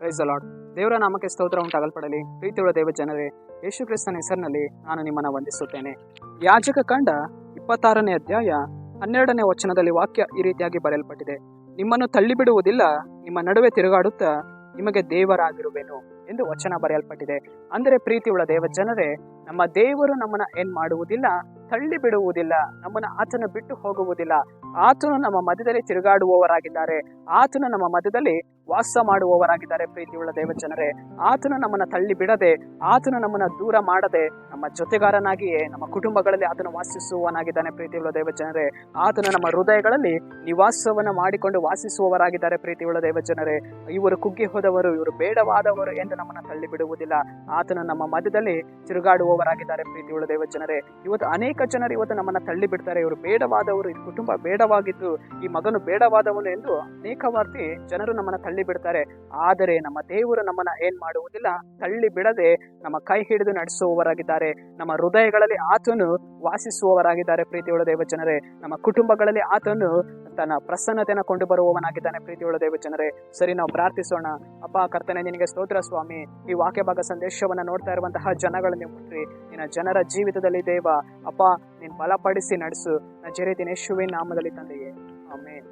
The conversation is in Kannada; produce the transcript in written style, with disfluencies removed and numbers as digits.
Praise the lord. ದೇವರ ನಾಮಕ್ಕೆ ಸ್ತೋತ್ರ ಉಂಟಾಗಲ್ಪಡಲಿ. ಪ್ರೀತಿಯುಳ್ಳ ದೇವ ಜನರೇ, ಯೇಸು ಕ್ರಿಸ್ತನ ಹೆಸರಿನಲ್ಲಿ ನಾನು ನಿಮ್ಮನ್ನು ವಂದಿಸುತ್ತೇನೆ. ಯಾಜಕ ಕಾಂಡ 26ನೇ ಅಧ್ಯಾಯ 12ನೇ ವಚನದಲ್ಲಿ ವಾಕ್ಯ ಈ ರೀತಿಯಾಗಿ ಬರೆಯಲ್ಪಟ್ಟಿದೆ. ನಿಮ್ಮನ್ನು ತಳ್ಳಿಬಿಡುವುದಿಲ್ಲ, ನಿಮ್ಮ ನಡುವೆ ತಿರುಗಾಡುತ್ತಾ ನಿಮಗೆ ದೇವರಾಗಿರುವೆನು ಎಂದು ವಚನ ಬರೆಯಲ್ಪಟ್ಟಿದೆ. ಅಂದರೆ ಪ್ರೀತಿಯುಳ್ಳ ದೇವ ಜನರೇ, ನಮ್ಮ ದೇವರು ನಮ್ಮನ್ನ ಏನ್ ಮಾಡುವುದಿಲ್ಲ, ತಳ್ಳಿ ಬಿಡುವುದಿಲ್ಲ, ನಮ್ಮನ್ನ ಆತನ ಬಿಟ್ಟು ಹೋಗುವುದಿಲ್ಲ. ಆತನು ನಮ್ಮ ಮಧ್ಯದಲ್ಲಿ ತಿರುಗಾಡುವವರಾಗಿದ್ದಾರೆ, ಆತನು ನಮ್ಮ ಮಧ್ಯದಲ್ಲಿ ವಾಸ ಮಾಡುವವರಾಗಿದ್ದಾರೆ. ಪ್ರೀತಿಯುಳ್ಳ ದೇವ ಜನರೇ, ಆತನು ನಮ್ಮನ್ನ ತಳ್ಳಿ ಬಿಡದೆ, ಆತನು ನಮ್ಮನ್ನ ದೂರ ಮಾಡದೆ, ನಮ್ಮ ಜೊತೆಗಾರನಾಗಿಯೇ ನಮ್ಮ ಕುಟುಂಬಗಳಲ್ಲಿ ಆತನು ವಾಸಿಸುವವನಾಗಿದ್ದಾನೆ. ಪ್ರೀತಿಯುಳ್ಳ ದೇವ ಜನರೇ, ಆತನು ನಮ್ಮ ಹೃದಯಗಳಲ್ಲಿ ನಿವಾಸವನ್ನ ಮಾಡಿಕೊಂಡು ವಾಸಿಸುವವರಾಗಿದ್ದಾರೆ. ಪ್ರೀತಿಯುಳ್ಳ ದೇವ ಜನರೇ, ಇವರು ಕುಗ್ಗಿ ಹೋದವರು, ಇವರು ಬೇಡವಾದವರು ಎಂದು ನಮ್ಮನ್ನ ತಳ್ಳಿ ಬಿಡುವುದಿಲ್ಲ. ಆತನು ನಮ್ಮ ಮಧ್ಯದಲ್ಲಿ ತಿರುಗಾಡುವವರಾಗಿದ್ದಾರೆ. ಪ್ರೀತಿಯುಳ್ಳ ದೇವ ಜನರೇ, ಇವತ್ತು ಅನೇಕ ಜನರು ಇವತ್ತು ನಮ್ಮನ್ನ ತಳ್ಳಿ ಬಿಡ್ತಾರೆ. ಇವರು ಬೇಡವಾದವರು, ಈ ಕುಟುಂಬ ಬೇಡವಾಗಿತ್ತು, ಈ ಮಗನು ಬೇಡವಾದವನು ಎಂದು ಅನೇಕವಾರ್ತಿ ಜನರು ನಮ್ಮನ್ನ ತಳ್ಳಿ ಬಿಡ್ತಾರೆ. ಆದರೆ ನಮ್ಮ ದೇವರು ನಮ್ಮನ್ನ ಏನ್ ಮಾಡುವುದಿಲ್ಲ, ತಳ್ಳಿ ಬಿಡದೆ ನಮ್ಮ ಕೈ ಹಿಡಿದು ನಡೆಸುವವರಾಗಿದ್ದಾರೆ. ನಮ್ಮ ಹೃದಯಗಳಲ್ಲಿ ಆತನು ವಾಸಿಸುವವರಾಗಿದ್ದಾರೆ. ಪ್ರೀತಿಯುಳ್ಳ ದೇವ ಜನರೇ, ನಮ್ಮ ಕುಟುಂಬಗಳಲ್ಲಿ ಆತನು ತನ್ನ ಪ್ರಸನ್ನತೆಯನ್ನು ಕೊಂಡು ಬರುವವನಾಗಿದ್ದಾನೆ. ಪ್ರೀತಿಯುಳ್ಳ ದೇವ ಜನರೇ, ಸರಿ, ನಾವು ಪ್ರಾರ್ಥಿಸೋಣ. ಅಪ್ಪ ಕರ್ತನೆ, ನಿನಗೆ ಸ್ತೋತ್ರ ಸ್ವಾಮಿ. ಈ ವಾಕ್ಯ ಭಾಗ ಸಂದೇಶವನ್ನ ನೋಡ್ತಾ ಇರುವಂತಹ ಜನಗಳನ್ನು ಮುಟ್ಟಿ ನಿನ್ನ ಜನರ ಜೀವಿತದಲ್ಲಿ ದೇವ ಅಪ್ಪ ನೀನು ಬಲಪಡಿಸಿ ನಡೆಸು. ನಜರೇತಿನ ಯೇಸುವಿನ ನಾಮದಲ್ಲಿ ತಂದೆಯೇ, ಆಮೆನ್.